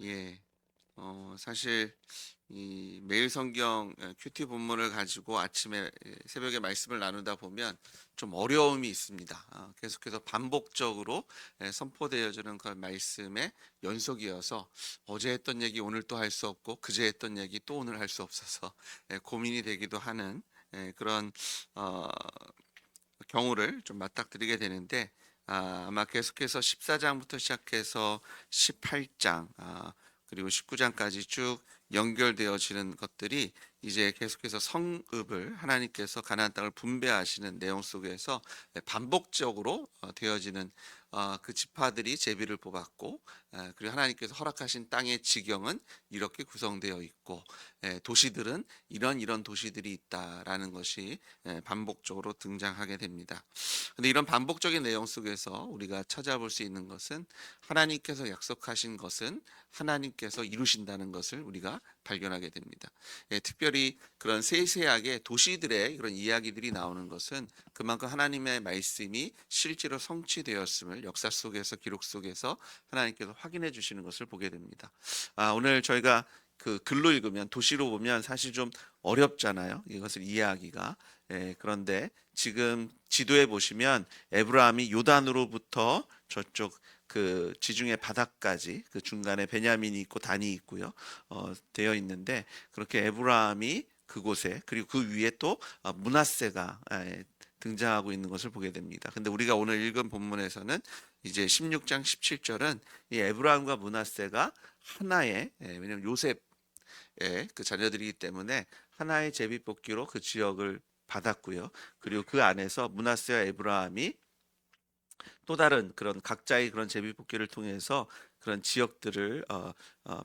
예. 사실 이 매일 성경 큐티 본문을 가지고 아침에 새벽에 말씀을 나누다 보면 좀 어려움이 있습니다. 계속해서 반복적으로 선포되어지는 그 말씀의 연속이어서 어제 했던 얘기 오늘 또 할 수 없고 그제 했던 얘기 또 오늘 할 수 없어서 고민이 되기도 하는 그런 어 경우를 좀 맞닥뜨리게 되는데, 아마 계속해서 14장부터 시작해서 18장, 그리고 19장까지 쭉 연결되어지는 것들이 이제 계속해서 성읍을 하나님께서 가나안 땅을 분배하시는 내용 속에서 반복적으로 되어지는, 그 지파들이 제비를 뽑았고, 그리고 하나님께서 허락하신 땅의 지경은 이렇게 구성되어 있고, 도시들은 이런 도시들이 있다라는 것이 반복적으로 등장하게 됩니다. 근데 이런 반복적인 내용 속에서 우리가 찾아볼 수 있는 것은, 하나님께서 약속하신 것은 하나님께서 이루신다는 것을 우리가 발견하게 됩니다. 특별히 그런 세세하게 도시들의 그런 이야기들이 나오는 것은 그만큼 하나님의 말씀이 실제로 성취되었음을 역사 속에서, 기록 속에서 하나님께서 확인해 주시는 것을 보게 됩니다. 오늘 저희가 그 글로 읽으면, 도시로 보면 사실 좀 어렵잖아요, 이것을 이해하기가. 그런데 지금 지도에 보시면 에브라함이 요단으로부터 저쪽 그 지중해 바다까지, 그 중간에 베냐민이 있고 단이 있고요, 되어 있는데, 그렇게 에브라함이 그곳에, 그리고 그 위에 또 므낫세가 등장하고 있는 것을 보게 됩니다. 근데 우리가 오늘 읽은 본문에서는 이제 16장 17절은 이 에브라함과 므낫세가 하나의, 왜냐하면 요셉의 그 자녀들이기 때문에 하나의 제비뽑기로 그 지역을 받았고요. 그리고 그 안에서 므낫세와 에브라함이 또 다른 그런 각자의 그런 제비뽑기를 통해서 그런 지역들을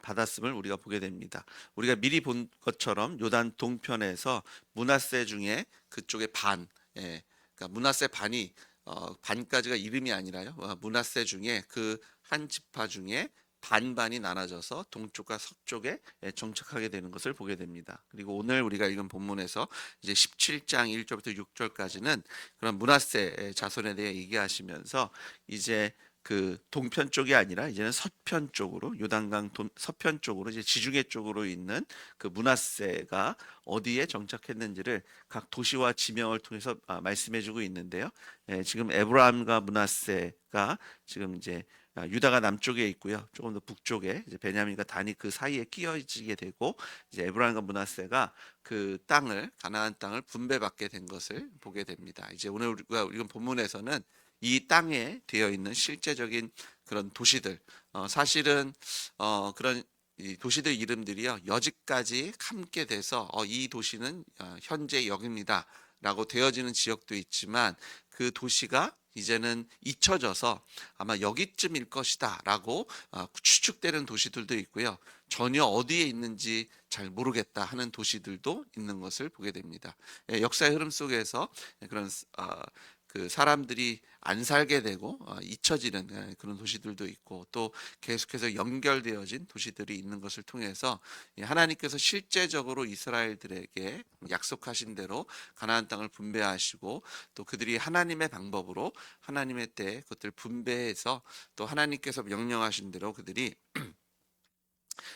받았음을 우리가 보게 됩니다. 우리가 미리 본 것처럼 요단 동편에서 므낫세 중에 그쪽의 반, 그러니까 므낫세 반이, 반까지가 이름이 아니라요, 므낫세 중에 그 한 지파 중에 반반이 나눠져서 동쪽과 서쪽에 정착하게 되는 것을 보게 됩니다. 그리고 오늘 우리가 읽은 본문에서 이제 17장 1절부터 6절까지는 그런 므낫세 자손에 대해 얘기하시면서, 이제 그 동편 쪽이 아니라 이제는 서편 쪽으로, 요단강 서편 쪽으로, 이제 지중해 쪽으로 있는 그 므낫세가 어디에 정착했는지를 각 도시와 지명을 통해서 말씀해주고 있는데요. 지금 에브라함과 므낫세가 지금 이제 유다가 남쪽에 있고요, 조금 더 북쪽에 이제 베냐민과 단이 그 사이에 끼어지게 되고, 이제 에브라임과 므낫세가 그 땅을, 가나안 땅을 분배받게 된 것을 보게 됩니다. 이제 오늘 우리가 읽은 본문에서는 이 땅에 되어 있는 실제적인 그런 도시들, 사실은 그런 이 도시들 이름들이요, 여지까지 함께 돼서 이 도시는 현재 여기입니다라고 되어지는 지역도 있지만, 그 도시가 이제는 잊혀져서 아마 여기쯤일 것이다라고 추측되는 도시들도 있고요, 전혀 어디에 있는지 잘 모르겠다 하는 도시들도 있는 것을 보게 됩니다. 역사의 흐름 속에서 그런 그 사람들이 안 살게 되고 잊혀지는 그런 도시들도 있고, 또 계속해서 연결되어진 도시들이 있는 것을 통해서 하나님께서 실제적으로 이스라엘들에게 약속하신 대로 가나안 땅을 분배하시고, 또 그들이 하나님의 방법으로 하나님의 때에 그것들 분배해서, 또 하나님께서 명령하신 대로 그들이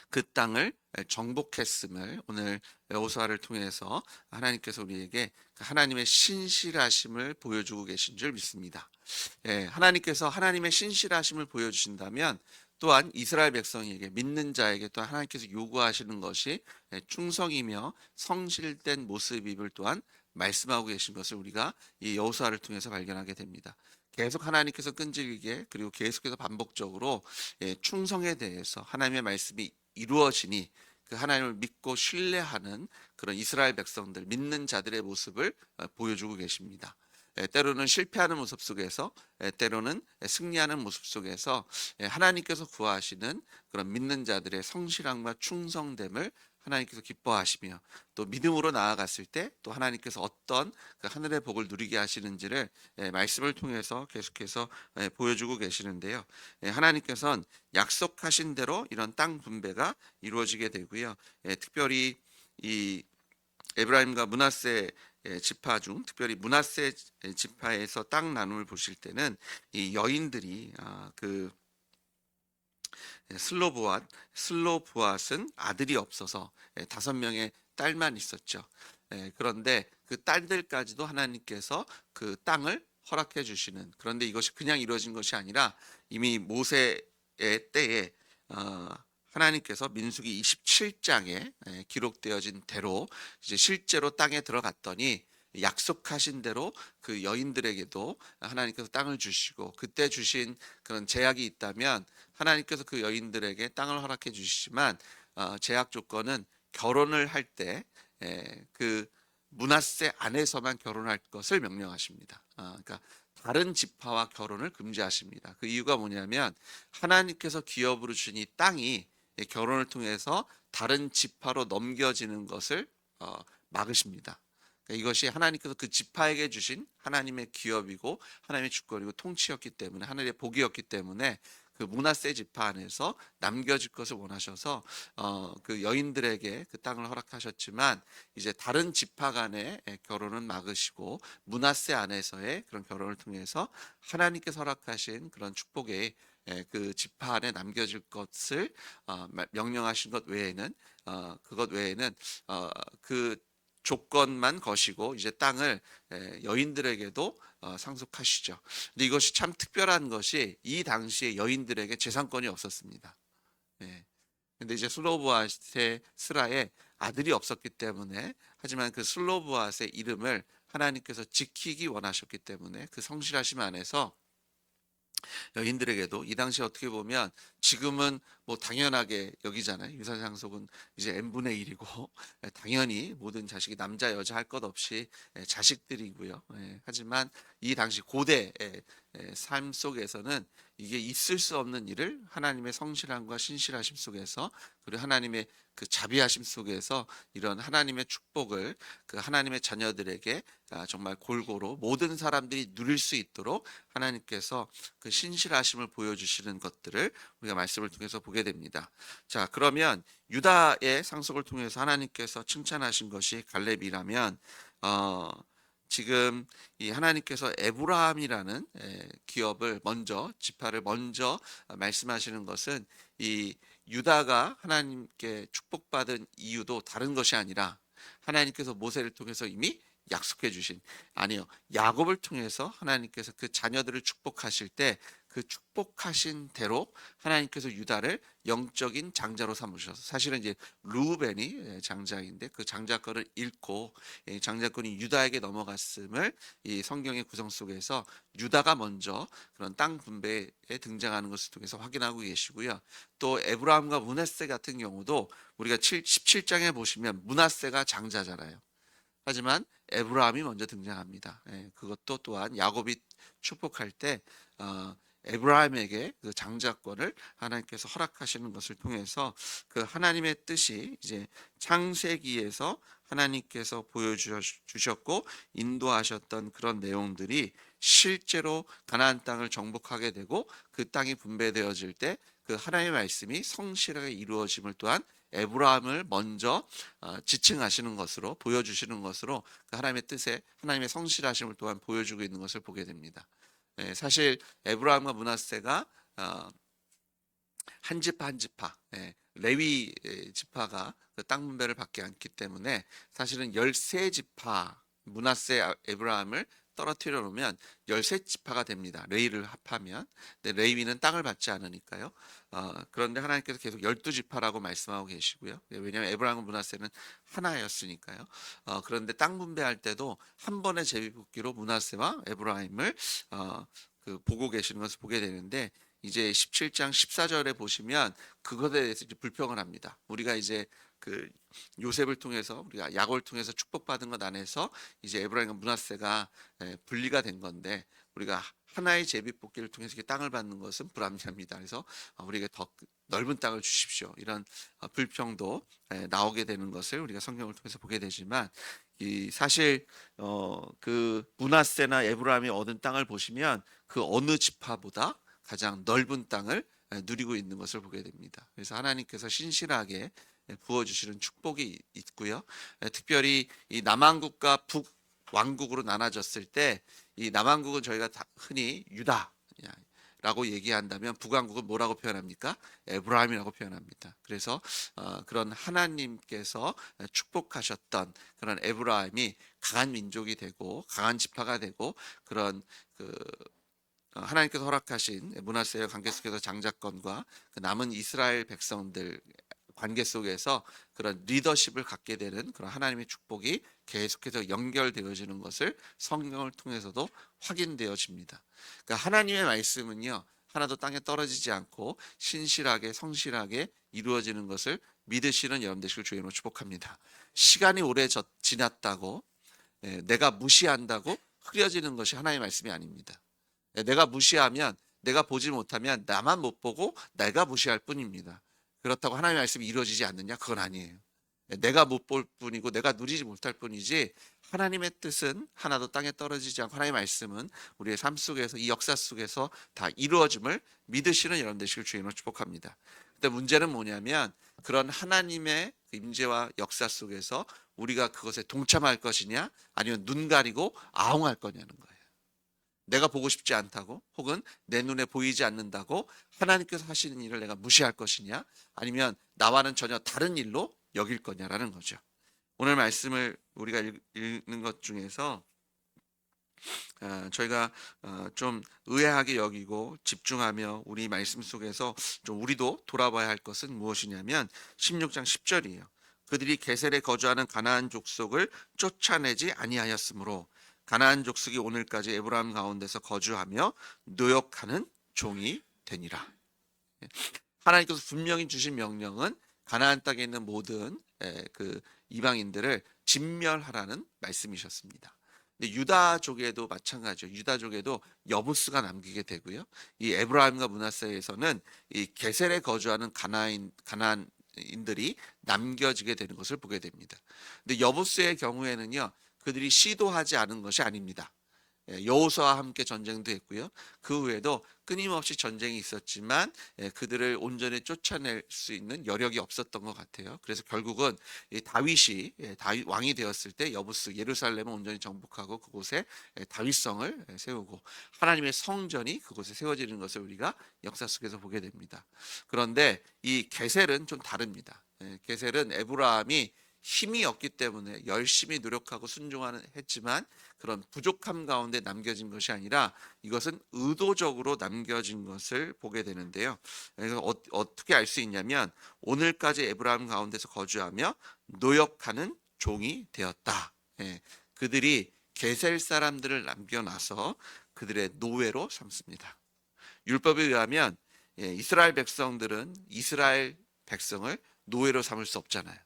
그 땅을 정복했음을 오늘 여호수아를 통해서 하나님께서 우리에게 그 하나님의 신실하심을 보여주고 계신 줄 믿습니다. 하나님께서 하나님의 신실하심을 보여주신다면, 또한 이스라엘 백성에게, 믿는 자에게 또 하나님께서 요구하시는 것이 충성이며 성실된 모습임을 또한 말씀하고 계신 것을 우리가 이 여호수아를 통해서 발견하게 됩니다. 계속 하나님께서 끈질기게, 그리고 계속해서 반복적으로 충성에 대해서 하나님의 말씀이 이루어지니 그 하나님을 믿고 신뢰하는 그런 이스라엘 백성들, 믿는 자들의 모습을 보여주고 계십니다. 때로는 실패하는 모습 속에서, 때로는 승리하는 모습 속에서 하나님께서 구하시는 그런 믿는 자들의 성실함과 충성됨을 하나님께서 기뻐하시며, 또 믿음으로 나아갔을 때 또 하나님께서 어떤 그 하늘의 복을 누리게 하시는지를 말씀을 통해서 계속해서 보여주고 계시는데요. 하나님께서는 약속하신 대로 이런 땅 분배가 이루어지게 되고요. 특별히 이 에브라임과 므낫세 지파 중, 특별히 므낫세 지파에서 땅 나눔을 보실 때는 이 여인들이 그 슬로브앗은 아들이 없어서 5명의 딸만 있었죠. 그런데 그 딸들까지도 하나님께서 그 땅을 허락해 주시는, 그런데 이것이 그냥 이루어진 것이 아니라 이미 모세의 때에 어, 하나님께서 민수기 27장에 기록되어진 대로 이제 실제로 땅에 들어갔더니 약속하신 대로 그 여인들에게도 하나님께서 땅을 주시고, 그때 주신 그런 제약이 있다면 하나님께서 그 여인들에게 땅을 허락해 주시지만 제약 조건은 결혼을 할 때 그 므낫세 안에서만 결혼할 것을 명령하십니다. 그러니까 다른 지파와 결혼을 금지하십니다. 그 이유가 뭐냐면 하나님께서 기업으로 주신 이 땅이 결혼을 통해서 다른 지파로 넘겨지는 것을 막으십니다. 그러니까 이것이 하나님께서 그 지파에게 주신 하나님의 기업이고 하나님의 주권이고 통치였기 때문에, 하늘의 복이었기 때문에 그 므낫세 지파 안에서 남겨질 것을 원하셔서 그 여인들에게 그 땅을 허락하셨지만 이제 다른 지파 간의 결혼은 막으시고 므낫세 안에서의 그런 결혼을 통해서 하나님께서 허락하신 그런 축복의 그 지파 안에 남겨질 것을 명령하신 것 외에는 그것 외에는 그 조건만 거시고 이제 땅을 여인들에게도 상속하시죠. 근데 이것이 참 특별한 것이 이 당시에 여인들에게 재산권이 없었습니다. 예. 근데 이제 슬로브앗의 스라에 아들이 없었기 때문에, 하지만 그 슬로브앗의 이름을 하나님께서 지키기 원하셨기 때문에 그 성실하심 안에서 여인들에게도 이 당시 어떻게 보면 지금은 뭐 당연하게 여기잖아요. 유사상속은 이제 n분의 1이고 당연히 모든 자식이 남자 여자 할 것 없이 자식들이고요. 하지만 이 당시 고대의 삶 속에서는 이게 있을 수 없는 일을 하나님의 성실함과 신실하심 속에서, 그리고 하나님의 그 자비하심 속에서 이런 하나님의 축복을 그 하나님의 자녀들에게 정말 골고루 모든 사람들이 누릴 수 있도록 하나님께서 그 신실하심을 보여주시는 것들을 우리가 말씀을 통해서 보게 됩니다. 자, 그러면 유다의 상속을 통해서 하나님께서 칭찬하신 것이 갈렙이라면 지금 이 하나님께서 에브라함이라는 기업을 먼저, 지파를 먼저 말씀하시는 것은 이 유다가 하나님께 축복받은 이유도 다른 것이 아니라 하나님께서 모세를 통해서 이미 약속해 주신, 아니요, 야곱을 통해서 하나님께서 그 자녀들을 축복하실 때 그 축복하신 대로 하나님께서 유다를 영적인 장자로 삼으셔서, 사실은 이제 루벤이 장자인데 그 장자권을 잃고 장자권이 유다에게 넘어갔음을 이 성경의 구성 속에서 유다가 먼저 그런 땅 분배에 등장하는 것을 통해서 확인하고 계시고요. 또 에브라함과 므낫세 같은 경우도 우리가 17장에 보시면 므낫세가 장자잖아요. 하지만 에브라함이 먼저 등장합니다. 그것도 또한 야곱이 축복할 때 에브라임에게 그 장자권을 하나님께서 허락하시는 것을 통해서 그 하나님의 뜻이 이제 창세기에서 하나님께서 보여주셨고 인도하셨던 그런 내용들이 실제로 가나안 땅을 정복하게 되고 그 땅이 분배되어질 때 그 하나님의 말씀이 성실하게 이루어짐을 또한 에브라임을 먼저 지칭하시는 것으로, 보여주시는 것으로 그 하나님의 뜻에 하나님의 성실하심을 또한 보여주고 있는 것을 보게 됩니다. 사실 에브라임과 므낫세가 한 지파 한 지파, 레위 지파가 그 땅 분배를 받지 않기 때문에 사실은 13지파, 므낫세 에브라임을 떨어뜨려 놓으면 13지파가 됩니다. 레위를 합하면. 근데 레위는 땅을 받지 않으니까요. 그런데 하나님께서 계속 12지파라고 말씀하고 계시고요. 왜냐하면 에브라임과 므낫세는 하나였으니까요. 그런데 땅 분배할 때도 한 번의 제비뽑기로 므낫세와 에브라임을 그 보고 계시는 것을 보게 되는데, 이제 17장 14절에 보시면 그것에 대해서 이제 불평을 합니다. 우리가 이제 그 요셉을 통해서, 우리가 야곱을 통해서 축복받은 것 안에서 이제 에브라임과 므낫세가 분리가 된 건데 우리가 하나의 제비뽑기를 통해서 이렇게 땅을 받는 것은 불합리합니다. 그래서 우리에게 더 넓은 땅을 주십시오. 이런 불평도 나오게 되는 것을 우리가 성경을 통해서 보게 되지만, 이 사실 그 므낫세나 에브라임이 얻은 땅을 보시면 그 어느 지파보다 가장 넓은 땅을 누리고 있는 것을 보게 됩니다. 그래서 하나님께서 신실하게 부어주시는 축복이 있고요. 특별히 이 남왕국과 북왕국으로 나눠졌을 때 이 남왕국은 저희가 흔히 유다, 라고 얘기한다면 북왕국은 뭐라고 표현합니까? 에브라임이라고 표현합니다. 그래서 그런 하나님께서 축복하셨던 그런 에브라임이 강한 민족이 되고 강한 지파가 되고 그런 그 하나님께서 허락하신 므낫세의 관계 속에서 장자권과 그 남은 이스라엘 백성들 관계 속에서 그런 리더십을 갖게 되는 그런 하나님의 축복이 계속해서 연결되어지는 것을 성경을 통해서도 확인되어집니다. 그러니까 하나님의 말씀은요 하나도 땅에 떨어지지 않고 신실하게 성실하게 이루어지는 것을 믿으시는 여러분 되시길 주의 이름으로 축복합니다. 시간이 오래 지났다고 내가 무시한다고 흐려지는 것이 하나님의 말씀이 아닙니다. 내가 무시하면 내가 보지 못하면 나만 못 보고 내가 무시할 뿐입니다. 그렇다고 하나님의 말씀이 이루어지지 않느냐? 그건 아니에요. 내가 못 볼 뿐이고 내가 누리지 못할 뿐이지 하나님의 뜻은 하나도 땅에 떨어지지 않고 하나님의 말씀은 우리의 삶 속에서 이 역사 속에서 다 이루어짐을 믿으시는 여러분 되시길 주님으로 축복합니다. 근데 문제는 뭐냐면 그런 하나님의 임재와 역사 속에서 우리가 그것에 동참할 것이냐 아니면 눈 가리고 아웅할 거냐는 거예요. 내가 보고 싶지 않다고 혹은 내 눈에 보이지 않는다고 하나님께서 하시는 일을 내가 무시할 것이냐 아니면 나와는 전혀 다른 일로 여길 거냐라는 거죠. 오늘 말씀을 우리가 읽는 것 중에서 저희가 좀 의아하게 여기고 집중하며 우리 말씀 속에서 좀 우리도 돌아봐야 할 것은 무엇이냐면 16장 10절이에요. 그들이 게셀에 거주하는 가나안 족속을 쫓아내지 아니하였으므로 가나안 족속이 오늘까지 에브라임 가운데서 거주하며 노역하는 종이 되니라. 하나님께서 분명히 주신 명령은 가나안 땅에 있는 모든 그 이방인들을 진멸하라는 말씀이셨습니다. 근데 유다족에도 마찬가지죠. 유다족에도 여부스가 남기게 되고요. 이 에브라임과 므낫세에서는 이 게셀에 거주하는 가나안인들이 남겨지게 되는 것을 보게 됩니다. 근데 여부스의 경우에는요. 그들이 시도하지 않은 것이 아닙니다. 여호수아와 함께 전쟁도 했고요. 그 후에도 끊임없이 전쟁이 있었지만 그들을 온전히 쫓아낼 수 있는 여력이 없었던 것 같아요. 그래서 결국은 다윗이 다윗 왕이 되었을 때 여부스 예루살렘을 온전히 정복하고 그곳에 다윗성을 세우고 하나님의 성전이 그곳에 세워지는 것을 우리가 역사 속에서 보게 됩니다. 그런데 이 게셀은 좀 다릅니다. 게셀은 에브라임이 힘이 없기 때문에 열심히 노력하고 순종하는 했지만 그런 부족함 가운데 남겨진 것이 아니라 이것은 의도적으로 남겨진 것을 보게 되는데요. 그래서 어떻게 알 수 있냐면 오늘까지 에브라임 가운데서 거주하며 노역하는 종이 되었다. 그들이 게셀 사람들을 남겨놔서 그들의 노예로 삼습니다. 율법에 의하면 이스라엘 백성들은 이스라엘 백성을 노예로 삼을 수 없잖아요.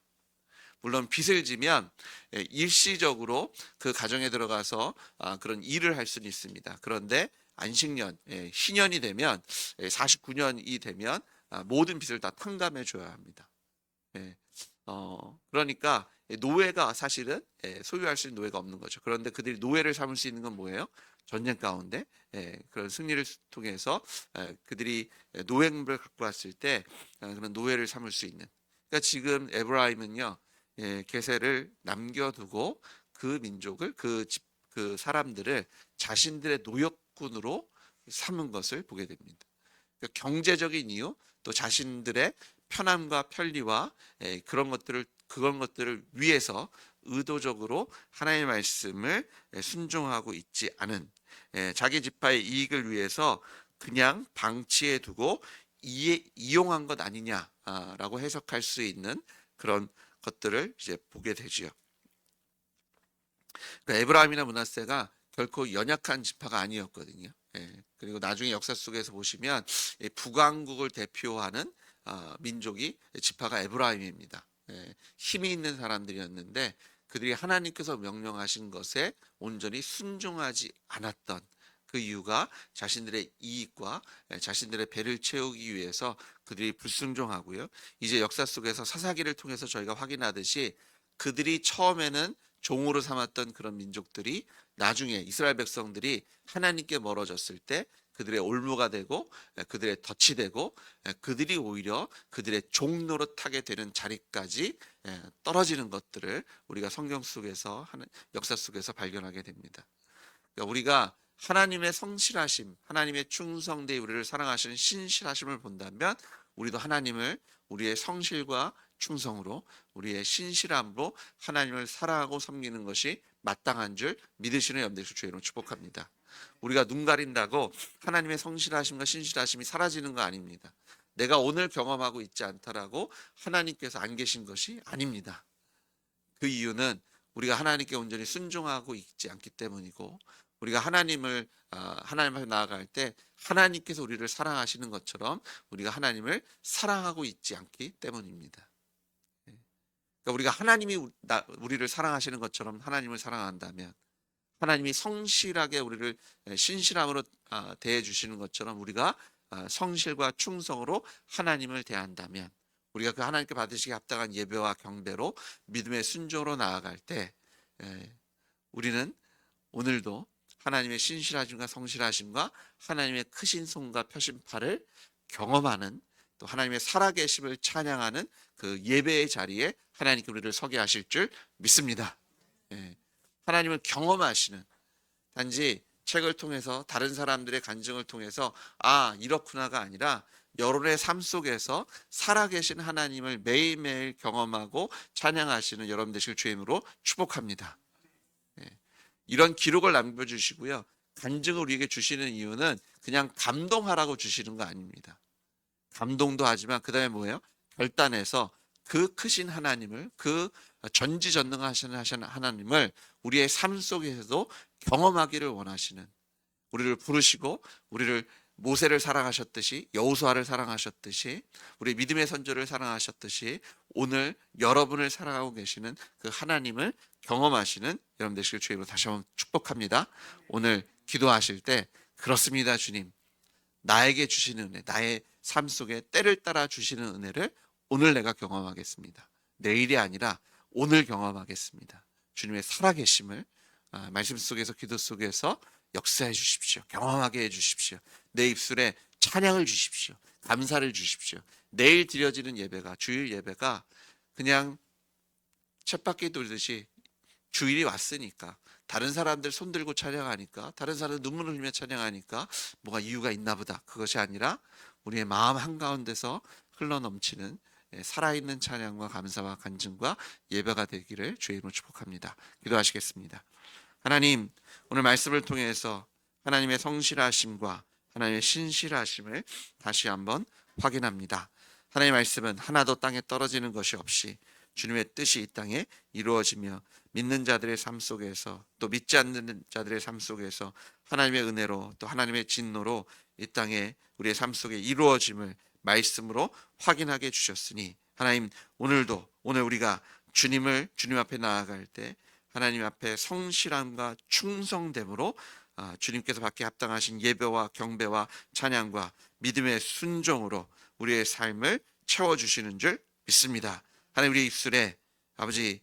물론 빚을 지면 일시적으로 그 가정에 들어가서 그런 일을 할 수는 있습니다. 그런데 안식년, 희년이 되면 49년이 되면 모든 빚을 다 탕감해 줘야 합니다. 그러니까 노예가 사실은 소유할 수 있는 노예가 없는 거죠. 그런데 그들이 노예를 삼을 수 있는 건 뭐예요? 전쟁 가운데 그런 승리를 통해서 그들이 노예물을 갖고 왔을 때 그런 노예를 삼을 수 있는. 그러니까 지금 에브라임은요. 게셀을 남겨두고 그 민족을 그 사람들을 자신들의 노역군으로 삼은 것을 보게 됩니다. 그러니까 경제적인 이유 또 자신들의 편함과 편리와 그런 것들을 위해서 의도적으로 하나님의 말씀을 순종하고 있지 않은 자기 지파의 이익을 위해서 그냥 방치해 두고 이용한 것 아니냐라고 해석할 수 있는 그런 것들을 이제 보게 되지요. 그러니까 에브라임이나 므낫세가 결코 연약한 지파가 아니었거든요. 그리고 나중에 역사 속에서 보시면 북왕국을 대표하는 민족이 지파가 에브라임입니다. 힘이 있는 사람들이었는데 그들이 하나님께서 명령하신 것에 온전히 순종하지 않았던 그 이유가 자신들의 이익과 자신들의 배를 채우기 위해서 그들이 불순종하고요. 이제 역사 속에서 사사기를 통해서 저희가 확인하듯이 그들이 처음에는 종으로 삼았던 그런 민족들이 나중에 이스라엘 백성들이 하나님께 멀어졌을 때 그들의 올무가 되고 그들의 덫이 되고 그들이 오히려 그들의 종 노릇하게 되는 자리까지 떨어지는 것들을 우리가 성경 속에서 역사 속에서 발견하게 됩니다. 그러니까 우리가 하나님의 성실하심, 하나님의 충성되이 우리를 사랑하시는 신실하심을 본다면 우리도 하나님을 우리의 성실과 충성으로, 우리의 신실함으로 하나님을 사랑하고 섬기는 것이 마땅한 줄 믿으시는 여러분들 주의 이름으로 축복합니다. 우리가 눈 가린다고 하나님의 성실하심과 신실하심이 사라지는 거 아닙니다. 내가 오늘 경험하고 있지 않다라고 하나님께서 안 계신 것이 아닙니다. 그 이유는 우리가 하나님께 온전히 순종하고 있지 않기 때문이고, 우리가 하나님 앞에 나아갈 때 하나님께서 우리를 사랑하시는 것처럼 우리가 하나님을 사랑하고 있지 않기 때문입니다. 그러니까 우리가 하나님이 우리를 사랑하시는 것처럼 하나님을 사랑한다면, 하나님이 성실하게 우리를 신실함으로 대해 주시는 것처럼 우리가 성실과 충성으로 하나님을 대한다면, 우리가 그 하나님께 받으시기 합당한 예배와 경배로 믿음의 순종으로 나아갈 때 우리는 오늘도 하나님의 신실하심과 성실하심과 하나님의 크신 손과 펴신 팔을 경험하는, 또 하나님의 살아계심을 찬양하는 그 예배의 자리에 하나님께 우리를 서게 하실 줄 믿습니다. 하나님을 경험하시는, 단지 책을 통해서 다른 사람들의 간증을 통해서 이렇구나가 아니라 여러분의 삶 속에서 살아계신 하나님을 매일매일 경험하고 찬양하시는 여러분 되실 주의 이름으로 축복합니다. 이런 기록을 남겨주시고요, 간증을 우리에게 주시는 이유는 그냥 감동하라고 주시는 거 아닙니다. 감동도 하지만 그 다음에 뭐예요? 결단해서 그 크신 하나님을, 그 전지전능하신 하나님을 우리의 삶 속에서도 경험하기를 원하시는, 우리를 부르시고 우리를 모세를 사랑하셨듯이, 여호수아를 사랑하셨듯이, 우리 믿음의 선조를 사랑하셨듯이 오늘 여러분을 사랑하고 계시는 그 하나님을 경험하시는 여러분 되시길 주의 이름으로 다시 한번 축복합니다. 오늘 기도하실 때, 그렇습니다 주님, 나에게 주시는 은혜, 나의 삶 속에 때를 따라 주시는 은혜를 오늘 내가 경험하겠습니다. 내일이 아니라 오늘 경험하겠습니다. 주님의 살아계심을 말씀 속에서, 기도 속에서 역사해 주십시오. 경험하게 해 주십시오. 내 입술에 찬양을 주십시오. 감사를 주십시오. 내일 드려지는 예배가, 주일 예배가 그냥 쳇바퀴 돌듯이 주일이 왔으니까, 다른 사람들 손 들고 찬양하니까, 다른 사람들 눈물을 흘리며 찬양하니까 뭐가 이유가 있나 보다, 그것이 아니라 우리의 마음 한가운데서 흘러넘치는 살아있는 찬양과 감사와 간증과 예배가 되기를 주의 이름으로 축복합니다. 기도하시겠습니다. 하나님, 오늘 말씀을 통해서 하나님의 성실하심과 하나님의 신실하심을 다시 한번 확인합니다. 하나님의 말씀은 하나도 땅에 떨어지는 것이 없이 주님의 뜻이 이 땅에 이루어지며, 믿는 자들의 삶 속에서, 또 믿지 않는 자들의 삶 속에서 하나님의 은혜로, 또 하나님의 진노로 이 땅에 우리의 삶 속에 이루어짐을 말씀으로 확인하게 해주셨으니, 하나님, 오늘 우리가 주님 앞에 나아갈 때 하나님 앞에 성실함과 충성됨으로 주님께서 받기 합당하신 예배와 경배와 찬양과 믿음의 순종으로 우리의 삶을 채워주시는 줄 믿습니다. 하나님, 우리 입술에 아버지,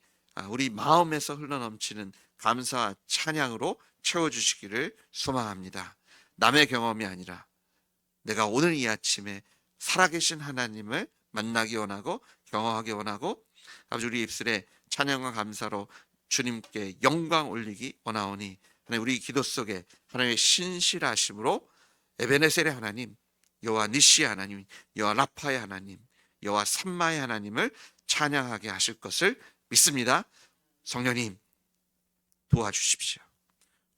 우리 마음에서 흘러넘치는 감사와 찬양으로 채워주시기를 소망합니다. 남의 경험이 아니라 내가 오늘 이 아침에 살아계신 하나님을 만나기 원하고 경험하기 원하고, 아버지, 우리 입술에 찬양과 감사로 주님께 영광 올리기 원하오니, 하나님, 우리 기도 속에 하나님의 신실하심으로 에베네셀의 하나님, 여호와 니시의 하나님, 여호와 라파의 하나님, 여호와 삼마의 하나님을 찬양하게 하실 것을 믿습니다. 성령님, 도와주십시오.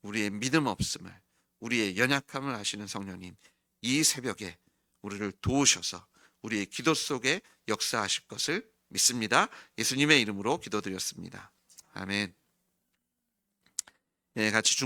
우리의 믿음 없음을, 우리의 연약함을 아시는 성령님, 이 새벽에 우리를 도우셔서 우리의 기도 속에 역사하실 것을 믿습니다. 예수님의 이름으로 기도드렸습니다. 아멘. 같이